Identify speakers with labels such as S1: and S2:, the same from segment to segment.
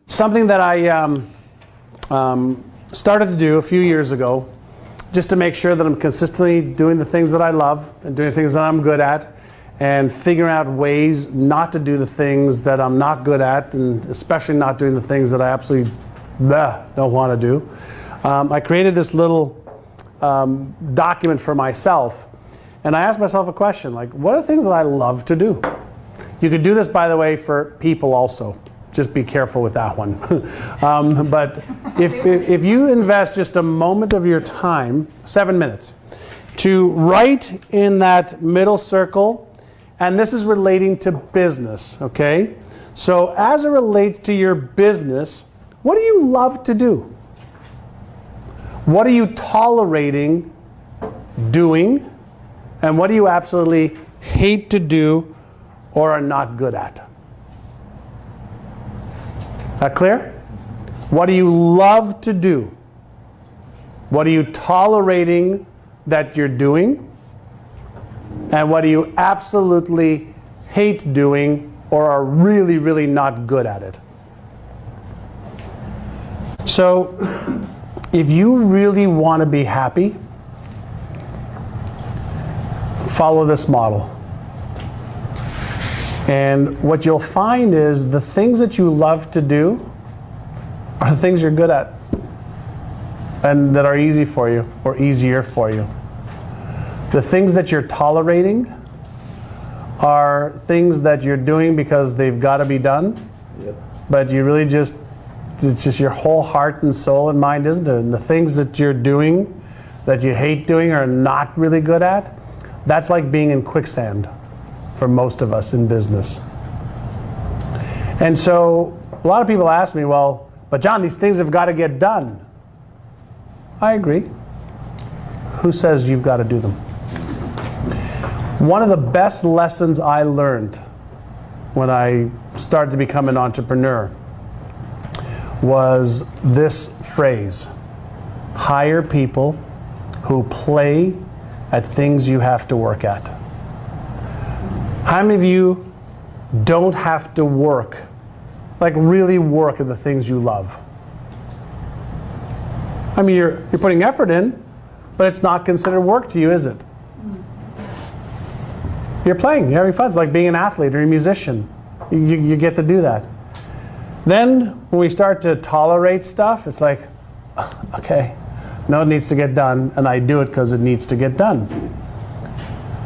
S1: Something that I started to do a few years ago, just to make sure that I'm consistently doing the things that I love and doing things that I'm good at, and figuring out ways not to do the things that I'm not good at, and especially not doing the things that I absolutely don't want to do. I created this little document for myself, and I asked myself a question, like, what are the things that I love to do? You could do this, by the way, for people also. Just be careful with that one. But if you invest just a moment of your time, 7 minutes, to write in that middle circle, and this is relating to business, okay? So as it relates to your business, what do you love to do? What are you tolerating doing? And what do you absolutely hate to do or are not good at? That clear? What do you love to do? What are you tolerating that you're doing? And what do you absolutely hate doing or are really, really not good at it? So, if you really want to be happy, follow this model. And what you'll find is the things that you love to do are the things you're good at and that are easy for you or easier for you. The things that you're tolerating are things that you're doing because they've got to be done, but you really it's just your whole heart and soul and mind isn't it? And the things that you're doing that you hate doing or are not really good at, that's like being in quicksand for most of us in business. And so a lot of people ask me, well, but John, these things have got to get done. I agree. Who says you've got to do them? One of the best lessons I learned when I started to become an entrepreneur was this phrase: hire people who play at things you have to work at. How many of you don't have to work, like really work at the things you love? I mean, you're putting effort in, but it's not considered work to you, is it? You're playing, you're having fun. It's like being an athlete or a musician. You get to do that. Then, when we start to tolerate stuff, it's like, okay, no, it needs to get done, and I do it because it needs to get done.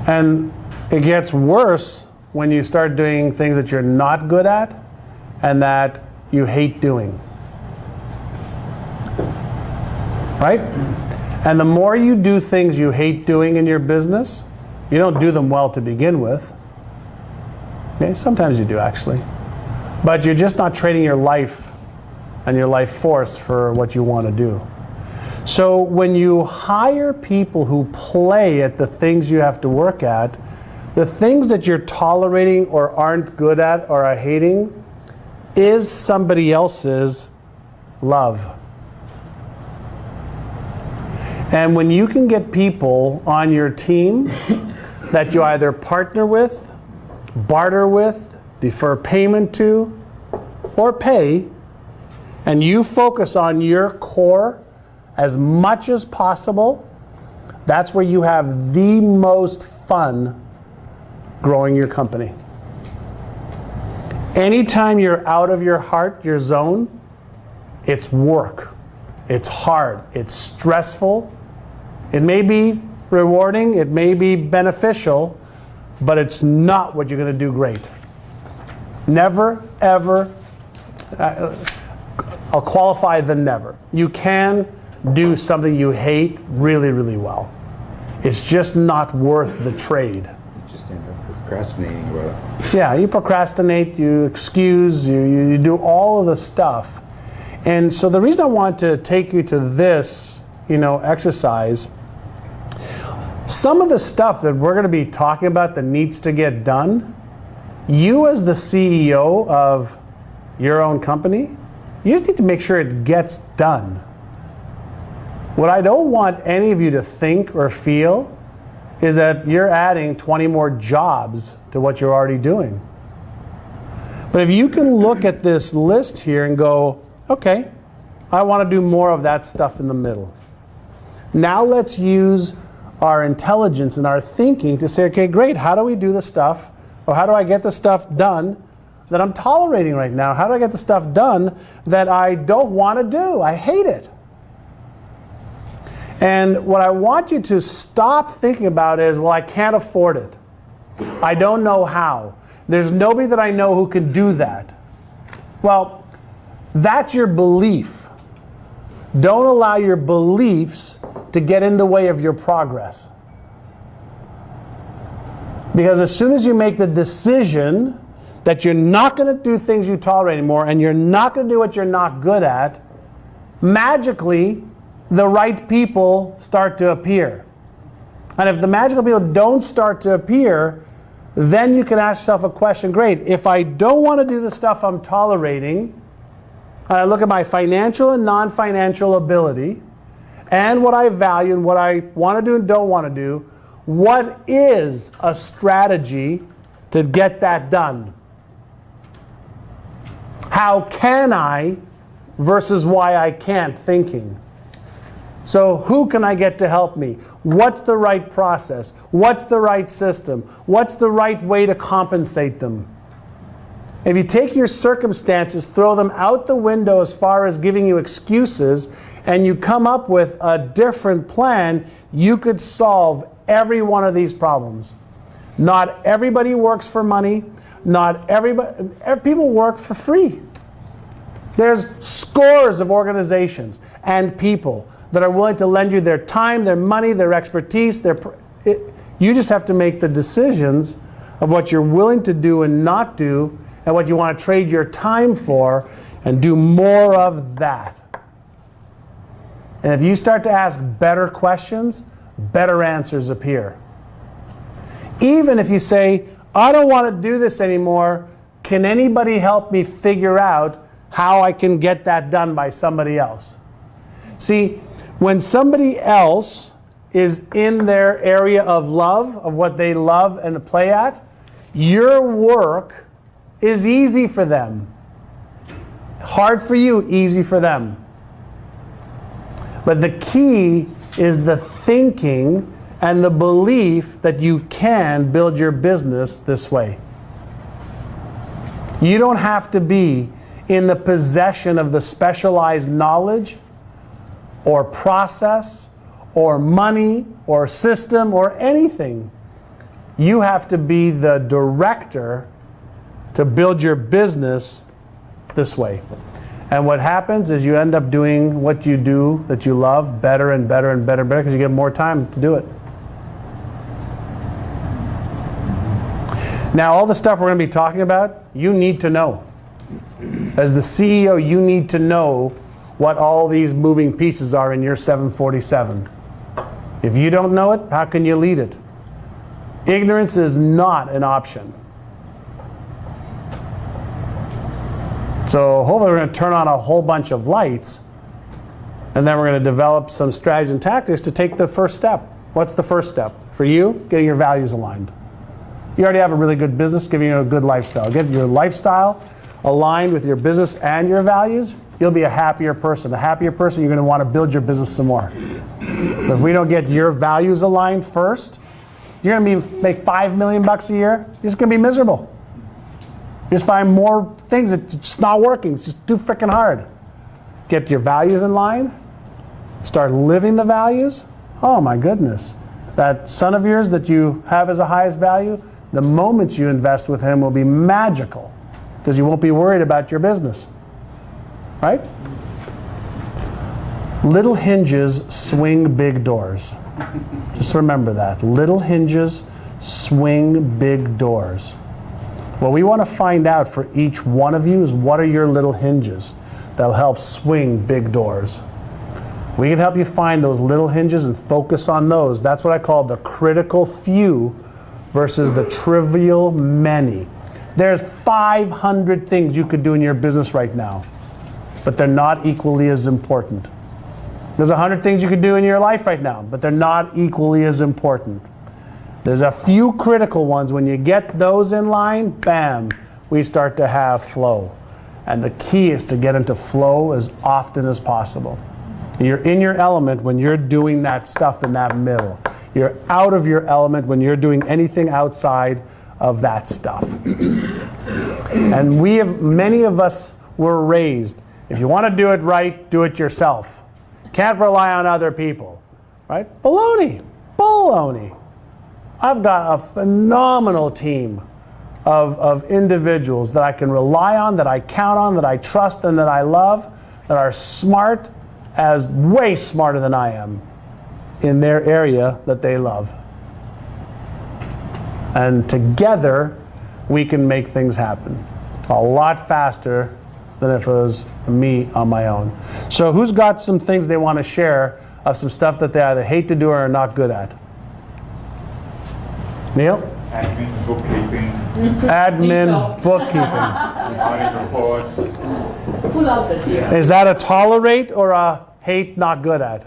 S1: And it gets worse when you start doing things that you're not good at and that you hate doing. Right? And the more you do things you hate doing in your business, you don't do them well to begin with. Okay? Sometimes you do, actually. But you're just not trading your life and your life force for what you want to do. So when you hire people who play at the things you have to work at, the things that you're tolerating or aren't good at or are hating is somebody else's love. And when you can get people on your team that you either partner with, barter with, defer payment to, or pay, and you focus on your core as much as possible, that's where you have the most fun growing your company. Anytime you're out of your heart, your zone, it's work. It's hard. It's stressful. It may be rewarding. It may be beneficial, but it's not what you're going to do great. Never, ever, I'll qualify the never. You can do something you hate really, really well. It's just not worth the trade.
S2: You just end up procrastinating about it.
S1: Yeah, you procrastinate, you excuse, you do all of the stuff. And so the reason I want to take you to this, exercise, some of the stuff that we're going to be talking about that needs to get done, you as the CEO of your own company, you just need to make sure it gets done. What I don't want any of you to think or feel is that you're adding 20 more jobs to what you're already doing. But if you can look at this list here and go, okay, I want to do more of that stuff in the middle. Now let's use our intelligence and our thinking to say, okay, great, how do we do the stuff, or how do I get the stuff done that I'm tolerating right now? How do I get the stuff done that I don't want to do? I hate it. And what I want you to stop thinking about is, well, I can't afford it. I don't know how. There's nobody that I know who can do that. Well, that's your belief. Don't allow your beliefs to get in the way of your progress. Because as soon as you make the decision that you're not going to do things you tolerate anymore, and you're not going to do what you're not good at, magically, the right people start to appear. And if the magical people don't start to appear, then you can ask yourself a question, great, if I don't want to do the stuff I'm tolerating, and I look at my financial and non-financial ability, and what I value and what I want to do and don't want to do, what is a strategy to get that done? How can I versus why I can't thinking? So who can I get to help me? What's the right process? What's the right system? What's the right way to compensate them? If you take your circumstances, throw them out the window as far as giving you excuses, and you come up with a different plan, you could solve every one of these problems. Not everybody works for money. Not everybody, people work for free. There's scores of organizations and people that are willing to lend you their time, their money, their expertise. You just have to make the decisions of what you're willing to do and not do, and what you want to trade your time for, and do more of that. And if you start to ask better questions, better answers appear. Even if you say, I don't want to do this anymore, can anybody help me figure out how I can get that done by somebody else? See, when somebody else is in their area of love, of what they love and play at, your work is easy for them. Hard for you, easy for them. But the key is the thinking and the belief that you can build your business this way. You don't have to be in the possession of the specialized knowledge or process or money or system or anything. You have to be the director to build your business this way. And what happens is you end up doing what you do that you love better and better and better and better, because you get more time to do it. Now, all the stuff we're going to be talking about, you need to know. As the CEO, you need to know what all these moving pieces are in your 747. If you don't know it, how can you lead it? Ignorance is not an option. So hopefully we're going to turn on a whole bunch of lights, and then we're going to develop some strategies and tactics to take the first step. What's the first step? For you, getting your values aligned. You already have a really good business, giving you a good lifestyle. Get your lifestyle aligned with your business and your values, you'll be a happier person. A happier person, you're going to want to build your business some more. But if we don't get your values aligned first, you're going to make $5 million a year. You're just going to be miserable. You just find more things that just not working. It's just too freaking hard. Get your values in line. Start living the values. Oh my goodness. That son of yours that you have as a highest value, the moment you invest with him will be magical, because you won't be worried about your business. Right? Little hinges swing big doors. Just remember that. Little hinges swing big doors. What we want to find out for each one of you is, what are your little hinges that'll help swing big doors? We can help you find those little hinges and focus on those. That's what I call the critical few versus the trivial many. There's 500 things you could do in your business right now, but they're not equally as important. There's 100 things you could do in your life right now, but they're not equally as important. There's a few critical ones. When you get those in line, bam, we start to have flow. And the key is to get into flow as often as possible. You're in your element when you're doing that stuff in that middle. You're out of your element when you're doing anything outside of that stuff. And many of us were raised, if you want to do it right, do it yourself. Can't rely on other people, right? Baloney, baloney. I've got a phenomenal team of individuals that I can rely on, that I count on, that I trust and that I love, that are smart, way smarter than I am in their area that they love. And together, we can make things happen a lot faster than if it was me on my own. So who's got some things they want to share of some stuff that they either hate to do or are not good at? Neil?
S2: Admin, bookkeeping.
S1: Admin, bookkeeping.
S2: Audit reports.
S3: Who loves it here?
S1: Is that a tolerate or a hate not good at?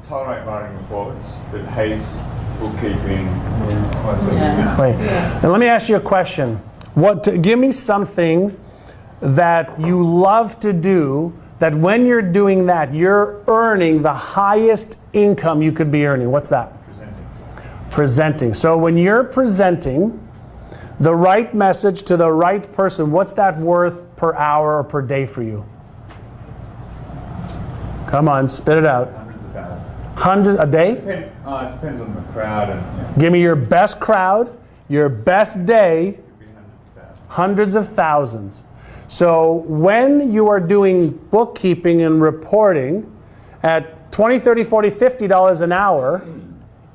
S2: Tolerate writing reports, but hate bookkeeping.
S1: Wait, and let me ask you a question. Give me something that you love to do, that when you're doing that, you're earning the highest income you could be earning. What's that? Presenting. So when you're presenting the right message to the right person, what's that worth per hour or per day for you? Come on, spit it out.
S2: Hundreds of thousands.
S1: Hundreds a day?
S2: It depends on the crowd. And,
S1: Give me your best crowd, your best day,
S2: could be hundreds of thousands.
S1: hundreds of thousands. So when you are doing bookkeeping and reporting at $20, $30, $40, $50 an hour,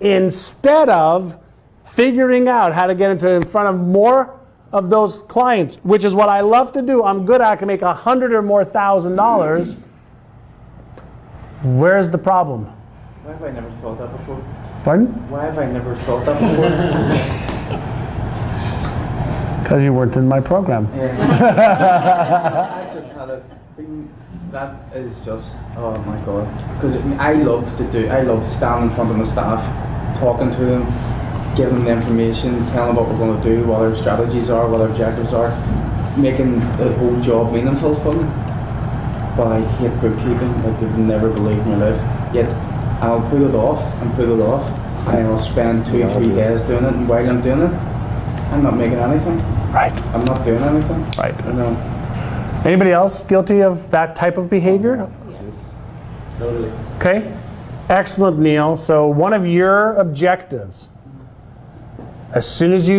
S1: instead of figuring out how to get in front of more of those clients, which is what I love to do, I'm good at, I can make $100,000 or more, where's the problem?
S4: Why have I never thought that before?
S1: Pardon?
S4: Why have I never thought that before?
S1: Because you weren't in my program.
S4: I just had a thing that is just, oh my God. Because I love standing in front of my staff, talking to them, giving them the information, telling them what we're going to do, what our strategies are, what our objectives are, making the whole job meaningful for them. But I hate bookkeeping, like you'd never believe in my life. Yet I'll put it off and put it off, and I'll spend 2 or 3 days doing it, and while I'm doing it, I'm not making anything.
S1: Right.
S4: I'm not doing anything.
S1: Right.
S4: You know.
S1: Anybody else guilty of that type of behavior?
S4: Totally.
S1: Okay. Excellent, Neil. So one of your objectives, as soon as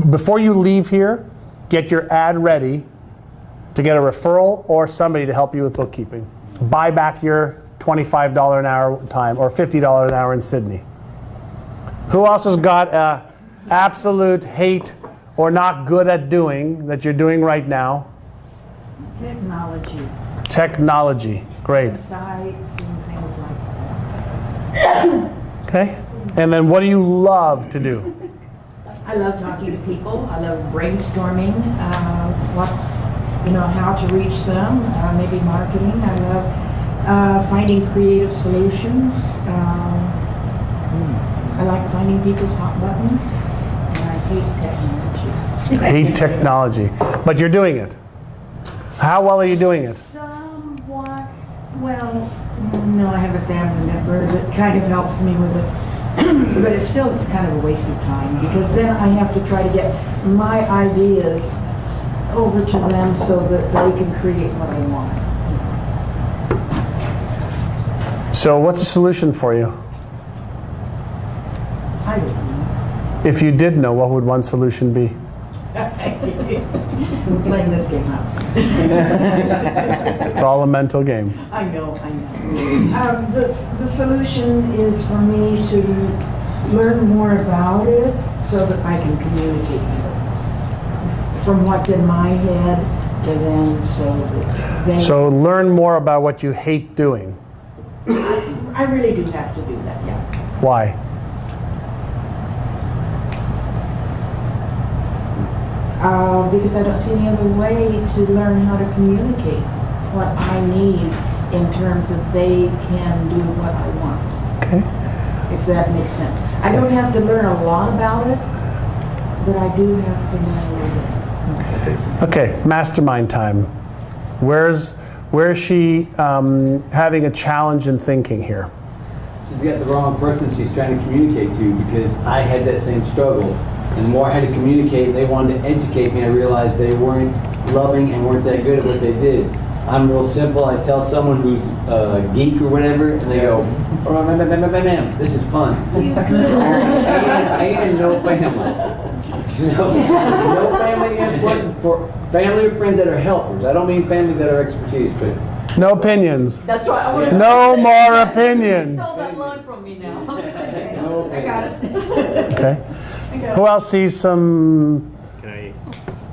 S1: before you leave here, get your ad ready to get a referral or somebody to help you with bookkeeping. Buy back your $25 an hour time or $50 an hour in Sydney. Who else has got a absolute hate or not good at doing that you're doing right now?
S3: Technology.
S1: Technology. Great.
S3: Sites and things like that.
S1: Okay. And then what do you love to do?
S3: I love talking to people. I love brainstorming, how to reach them, maybe marketing. I love finding creative solutions. I like finding people's hot buttons, and I hate technology.
S1: Hate technology. But you're doing it. How well are you doing it?
S3: Somewhat. Well, no, I have a family member that kind of helps me with it. But it's kind of a waste of time, because then I have to try to get my ideas over to them so that they can create what I want.
S1: So what's the solution for you?
S3: I don't know.
S1: If you did know, what would one solution be?
S3: We're playing this game out.
S1: It's all a mental game.
S3: I know. The solution is for me to learn more about it so that I can communicate with it. From what's in my head to them, so that they...
S1: So learn more about what you hate doing.
S3: I really do have to do that, yeah.
S1: Why?
S3: Because I don't see any other way to learn how to communicate what I need in terms of they can do what I want.
S1: Okay.
S3: If that makes sense. I don't have to learn a lot about it, but I do have to learn a little bit.
S1: Okay, mastermind time. Where's she having a challenge in thinking here?
S5: She's got the wrong person she's trying to communicate to, because I had that same struggle. And the more I had to communicate, they wanted to educate me, I realized they weren't loving and weren't that good at what they did. I'm real simple. I tell someone who's a geek or whatever, and they go, "Oh, ma'am, this is fun." I ain't no family. No family input for family or friends that are helpers. I don't mean family that are expertise, but
S1: No opinions.
S6: That's right. I want to
S1: No more opinions.
S6: stole that line from me now.
S5: no
S3: I got it.
S1: Okay. Who else sees some?
S7: Can I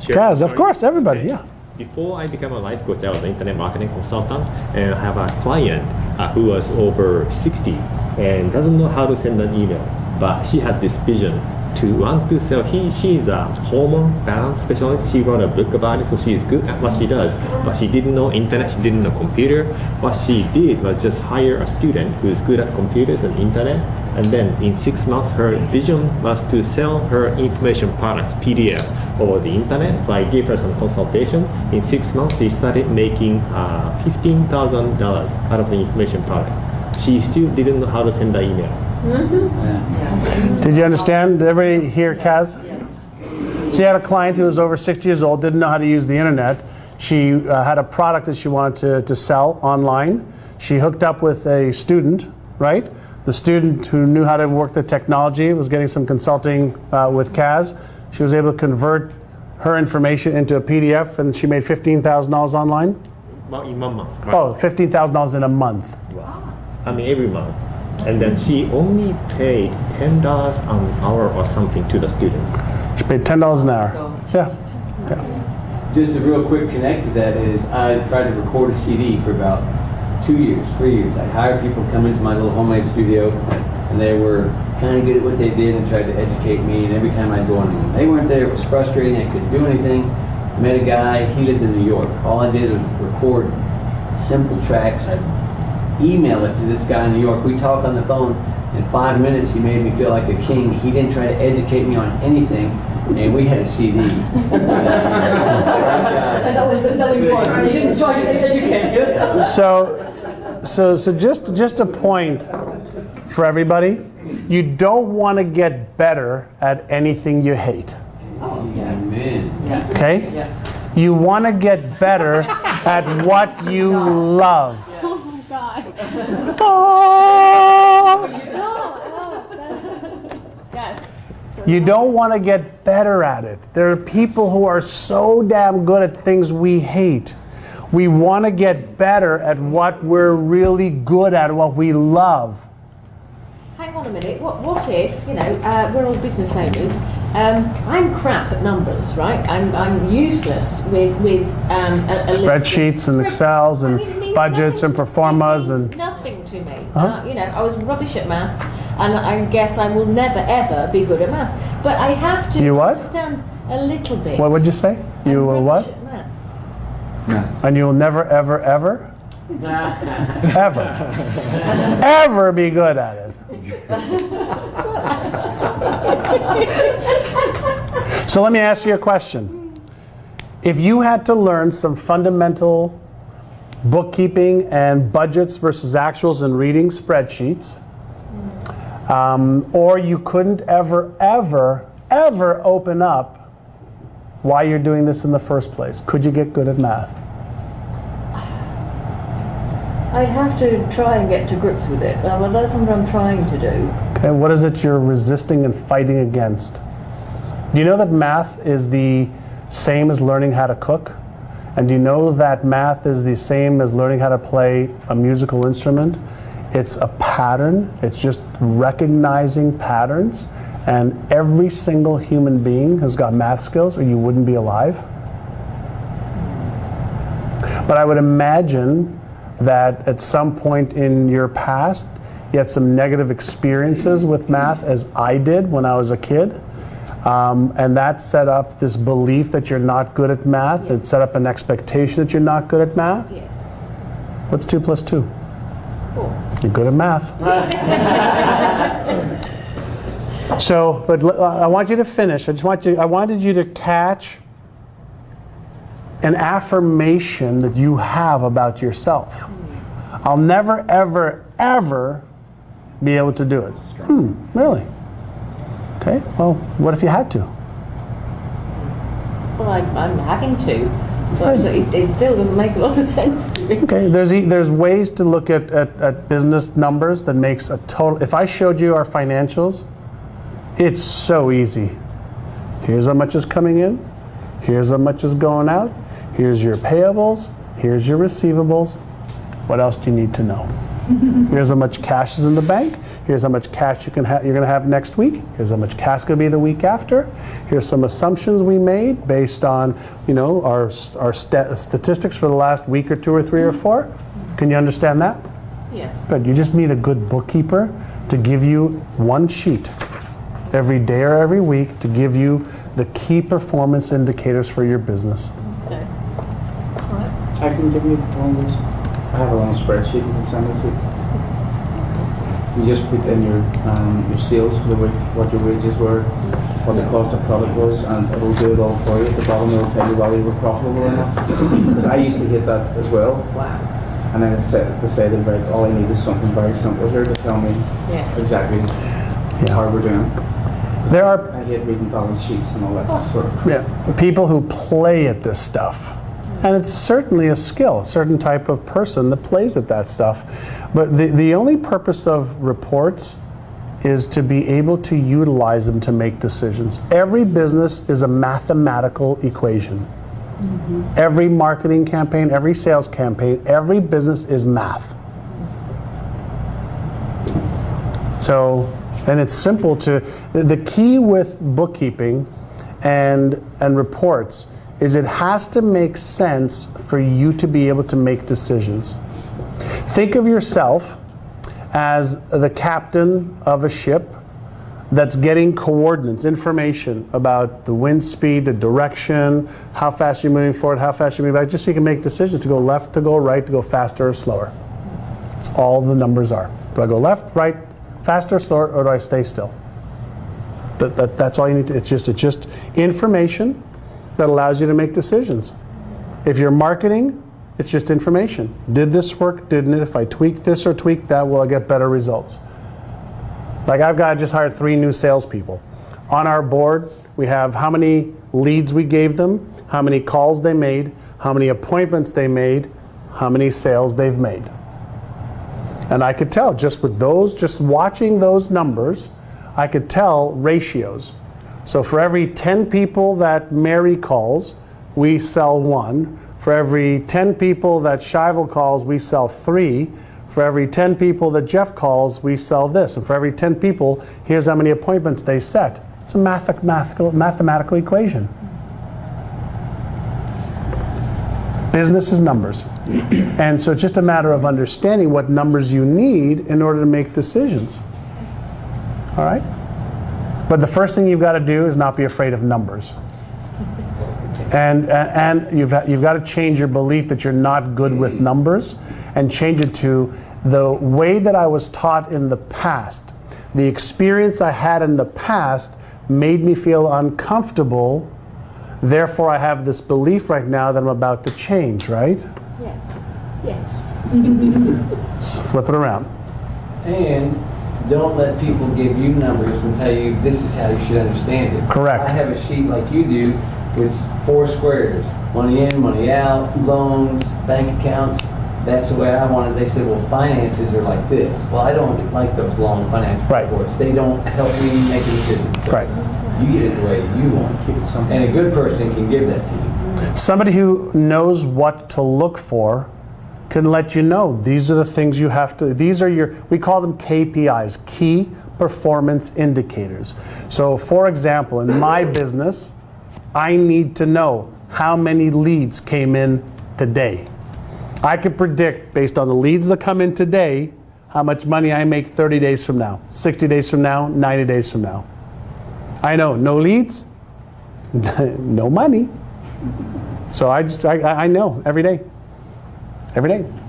S7: share?
S1: Kaz, of
S7: Sorry.
S1: course, everybody, yeah.
S7: Before I became a life coach, I was an internet marketing consultant, and I have a client who was over 60 and doesn't know how to send an email, but she had this vision to want to sell. She's a hormone balance specialist. She wrote a book about it, so she is good at what she does, but she didn't know internet, she didn't know computer. What she did was just hire a student who is good at computers and internet, and then in 6 months her vision was to sell her information products, PDF, over the internet. So I gave her some consultation. In 6 months she started making $15,000 out of the information product. She still didn't know how to send the email.
S1: Did you understand? Did everybody hear Kaz? She had a client who was over 60 years old, didn't know how to use the internet. She had a product that she wanted to sell online. She hooked up with a student, right? The student who knew how to work the technology was getting some consulting with Kaz. She was able to convert her information into a PDF, and she made $15,000 online.
S7: Well, in 1 month. Right?
S1: Oh, $15,000 in a month.
S7: I mean, every month. And then she only paid $10 an hour or something to the students.
S1: She paid $10 an hour. Yeah.
S5: just a real quick connect to that is I tried to record a CD for about 2 years, 3 years. I hired people to come into my little homemade studio, and they were kind of good at what they did and tried to educate me. And every time I'd go in, when they weren't there, it was frustrating. I couldn't do anything. I met a guy, he lived in New York. All I did was record simple tracks. I'd email it to this guy in New York. We talked on the phone. In 5 minutes, he made me feel like a king. He didn't try to educate me on anything, and we had a CD.
S6: And that was the selling point. He didn't try to educate you.
S1: So just a point for everybody. You don't want to get better at anything you hate.
S5: Amen.
S1: Okay?
S6: Yeah.
S1: You want to get better at what you love.
S8: Oh God.
S1: Oh!
S8: Yes.
S1: You don't want to get better at it. There are people who are so damn good at things we hate. We want to get better at what we're really good at, what we love.
S6: Hang on a minute. What if, we're all business owners. I'm crap at numbers, right? I'm useless with a list of
S1: Spreadsheets and Excels and
S6: it means
S1: budgets
S6: nothing
S1: and
S6: to-
S1: performas
S6: it means
S1: and...
S6: nothing to me.
S1: Uh-huh.
S6: I was rubbish at maths, and I guess I will never ever be good at maths. But I have to
S1: You what?
S6: understand a little bit.
S1: What would you say? You
S6: I'm
S1: were
S6: rubbish
S1: what?
S6: at maths.
S1: And you'll never, ever, ever, ever, ever be good at it. So let me ask you a question. If you had to learn some fundamental bookkeeping and budgets versus actuals and reading spreadsheets, or you couldn't ever, ever, ever open up why you're doing this in the first place, could you get good at math?
S6: I'd have to try and get to grips with it. Well, that's what I'm trying to do.
S1: Okay, what is it you're resisting and fighting against? Do you know that math is the same as learning how to cook? And do you know that math is the same as learning how to play a musical instrument? It's a pattern. It's just recognizing patterns. And every single human being has got math skills or you wouldn't be alive. But I would imagine that at some point in your past, you had some negative experiences with math, as I did when I was a kid. And that set up this belief that you're not good at math. It set up an expectation that you're not good at math.
S6: Yes.
S1: What's 2 plus 2?
S6: 4.
S1: You're good at math. So, but I want you to finish. I wanted you to catch an affirmation that you have about yourself. I'll never, ever, ever be able to do it. Really? Okay, well, what if you had to?
S6: Well, I'm having to, but it still doesn't make a lot of sense to me.
S1: Okay, there's ways to look at business numbers that makes a total. If I showed you our financials, it's so easy. Here's how much is coming in. Here's how much is going out. Here's your payables. Here's your receivables. What else do you need to know? Here's how much cash is in the bank. Here's how much cash you're going to have next week. Here's how much cash is going to be the week after. Here's some assumptions we made based on, our statistics for the last week or 2 or 3 or 4. Can you understand that?
S6: Yeah.
S1: Good. You just need a good bookkeeper to give you one sheet every day or every week to give you the key performance indicators for your business.
S6: Okay.
S4: I can give you one of those. I have a long spreadsheet you can send it to. You just put in your sales for the week, what your wages were, what the cost of product was, and it'll do it all for you. At the bottom it'll tell you whether you were profitable or not. Because I used to hit that as well.
S6: Wow.
S4: And then to say that right, all I need is something very simple here to tell me
S6: Yes.
S4: exactly how we're doing.
S1: There are
S4: I hate reading balance sheets and all that sort of.
S1: people who play at this stuff. And it's certainly a skill, a certain type of person that plays at that stuff. But the only purpose of reports is to be able to utilize them to make decisions. Every business is a mathematical equation. Every marketing campaign, every sales campaign, every business is math. So, and it's simple the key with bookkeeping and reports is it has to make sense for you to be able to make decisions. Think of yourself as the captain of a ship that's getting coordinates, information about the wind speed, the direction, how fast you're moving forward, how fast you're moving back, just so you can make decisions to go left, to go right, to go faster or slower. That's all the numbers are. Do I go left, right, faster, slower, or do I stay still? That's all you need to, it's just information that allows you to make decisions. If you're marketing, it's just information. Did this work? Didn't it? If I tweak this or tweak that, will I get better results? Like I just hired 3 new salespeople. On our board, we have how many leads we gave them, how many calls they made, how many appointments they made, how many sales they've made. And I could tell just with those, just watching those numbers, I could tell ratios. So for every 10 people that Mary calls, we sell 1. For every 10 people that Shivel calls, we sell 3. For every 10 people that Jeff calls, we sell this. And for every 10 people, here's how many appointments they set. It's a mathematical equation. Business is numbers. And so it's just a matter of understanding what numbers you need in order to make decisions. All right? But the first thing you've got to do is not be afraid of numbers. And you've got to change your belief that you're not good with numbers and change it to the way that I was taught in the past. The experience I had in the past made me feel uncomfortable. Therefore, I have this belief right now that I'm about to change, right?
S6: Yes. Yes.
S1: So flip it around.
S5: And don't let people give you numbers and tell you this is how you should understand it.
S1: Correct.
S5: I have a sheet like you do with 4 squares. Money in, money out, loans, bank accounts. That's the way I want it. They said, well, finances are like this. Well, I don't like those long financial reports. They don't help me make a decision. So
S1: Right.
S5: you get it the way you want to keep it something. And a good person can give that to you.
S1: Somebody who knows what to look for can let you know these are the things you have to, these are your, we call them KPIs, key performance indicators. So for example, in my business, I need to know how many leads came in today. I could predict based on the leads that come in today, how much money I make 30 days from now, 60 days from now, 90 days from now. I know, no leads, no money. So I know every day,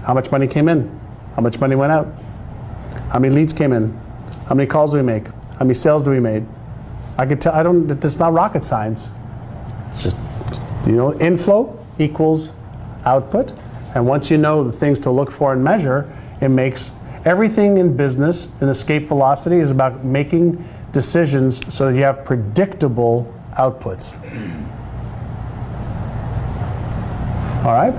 S1: how much money came in, how much money went out, how many leads came in, how many calls do we make, how many sales do we made. I could tell, it's not rocket science. It's just, inflow, equals output. And once you know the things to look for and measure, it makes everything in business, in escape velocity, is about making decisions so that you have predictable outputs. All right?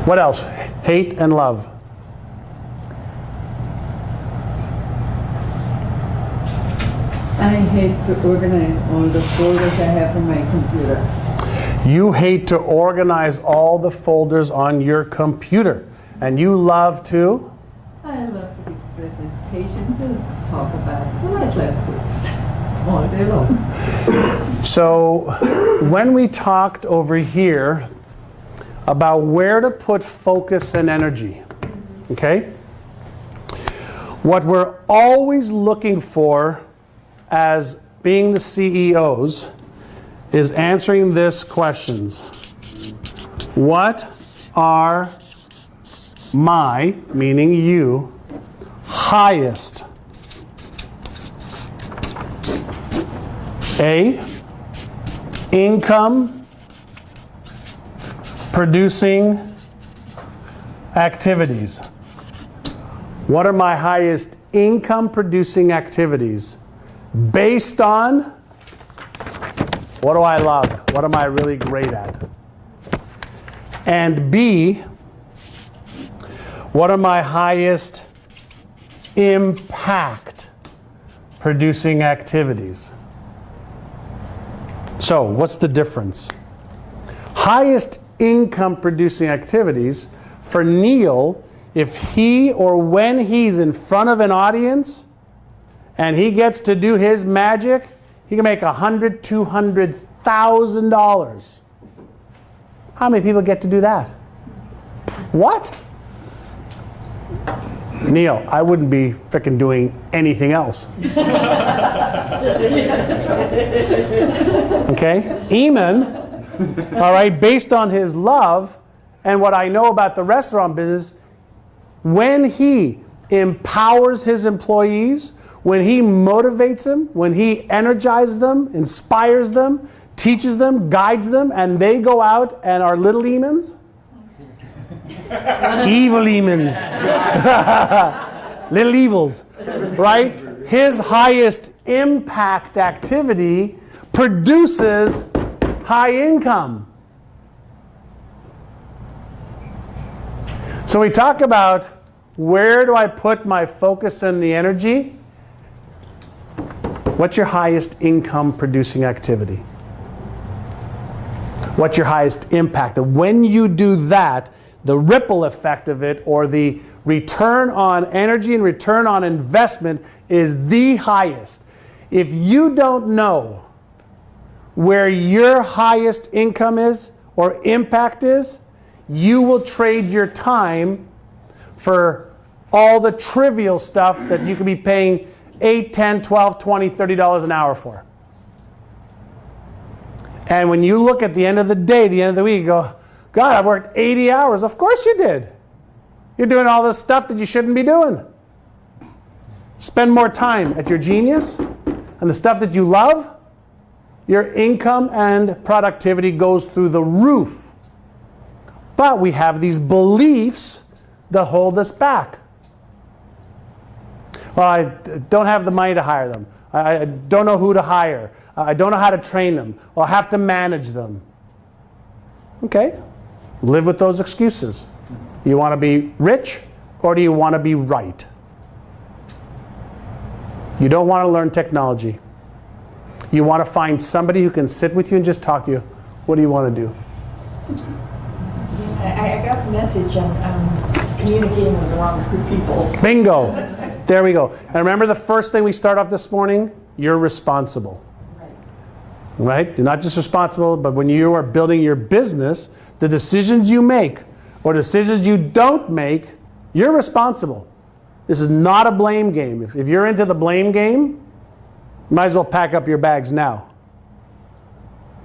S1: What else? Hate and love.
S8: I hate to organize all the folders I have on my computer.
S1: You hate to organize all the folders on your computer. And you love to?
S8: I love to give presentations and talk about life leftovers all day long.
S1: So when we talked over here about where to put focus and energy, okay? What we're always looking for as being the CEOs is answering this questions. What are my, meaning you, highest A, income producing activities? What are my highest income producing activities? Based on what do I love? What am I really great at? And B, what are my highest impact producing activities? So, what's the difference? Highest income producing activities for Neil, if he or when he's in front of an audience and he gets to do his magic, he can make $100,000, $200,000. How many people get to do that? What? Neil, I wouldn't be frickin' doing anything else. Okay? Eamon, all right, based on his love and what I know about the restaurant business, when he empowers his employees, when he motivates them, when he energizes them, inspires them, teaches them, guides them, and they go out and are little Eamons, evil Eamons, little evils, right? His highest impact activity produces high income. So we talk about where do I put my focus and the energy? What's your highest income producing activity? What's your highest impact? And when you do that, the ripple effect of it, or the return on energy and return on investment, is the highest. If you don't know where your highest income is or impact is, you will trade your time for all the trivial stuff that you could be paying $8, $10, $12, $20, $30 an hour for. And when you look at the end of the day, the end of the week, you go, God, I worked 80 hours. Of course you did. You're doing all this stuff that you shouldn't be doing. Spend more time at your genius and the stuff that you love. Your income and productivity goes through the roof. But we have these beliefs that hold us back. Well, I don't have the money to hire them. I don't know who to hire. I don't know how to train them. Well, I have to manage them. Okay, live with those excuses. You want to be rich, or do you want to be right? You don't want to learn technology. You want to find somebody who can sit with you and just talk to you. What do you want to do?
S3: I got the message on communicating with the wrong people.
S1: Bingo. There we go. And remember the first thing we start off this morning? You're responsible. Right? You're not just responsible, but when you are building your business, the decisions you make or decisions you don't make, you're responsible. This is not a blame game. If you're into the blame game, you might as well pack up your bags now.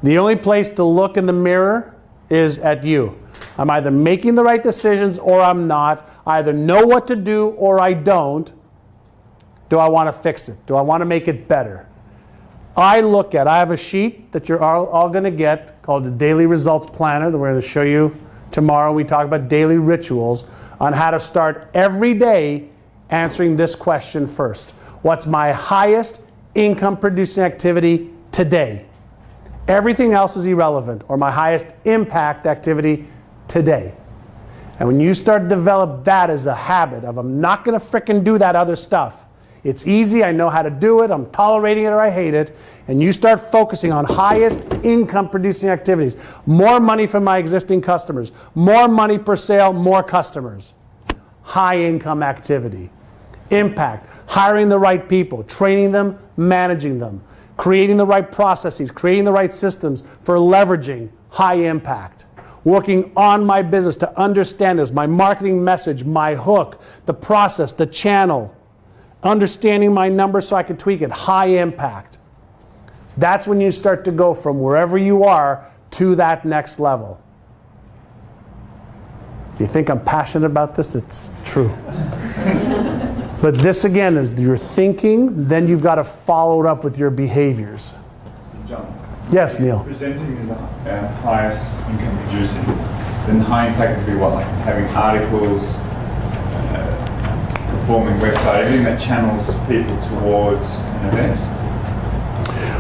S1: The only place to look in the mirror is at you. I'm either making the right decisions or I'm not. I either know what to do or I don't. Do I want to fix it? Do I want to make it better? I have a sheet that you're all going to get called the Daily Results Planner that we're going to show you tomorrow. We talk about daily rituals on how to start every day answering this question first. What's my highest income producing activity today? Everything else is irrelevant, or my highest impact activity today. And when you start to develop that as a habit of, I'm not going to frickin' do that other stuff. It's easy, I know how to do it, I'm tolerating it or I hate it, and you start focusing on highest income producing activities. More money from my existing customers, more money per sale, more customers. High income activity. Impact, hiring the right people, training them, managing them, creating the right processes, creating the right systems for leveraging high impact. Working on my business to understand this, my marketing message, my hook, the process, the channel. Understanding my numbers so I can tweak it, high impact. That's when you start to go from wherever you are to that next level. You think I'm passionate about this? It's true. But this again is your thinking, then you've got to follow it up with your behaviors.
S2: So John.
S1: Yes, Neil.
S2: Presenting is the highest income producing. Then high impact would be what, like having articles, performing website, everything that channels people towards an event?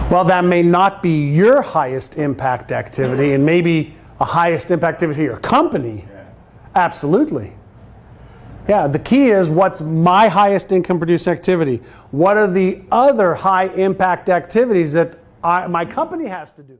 S1: Well, that may not be your highest impact activity, and maybe a highest impact activity for your company.
S2: Yeah.
S1: Absolutely. Yeah, the key is, what's my highest income producing activity? What are the other high impact activities that my company has to do?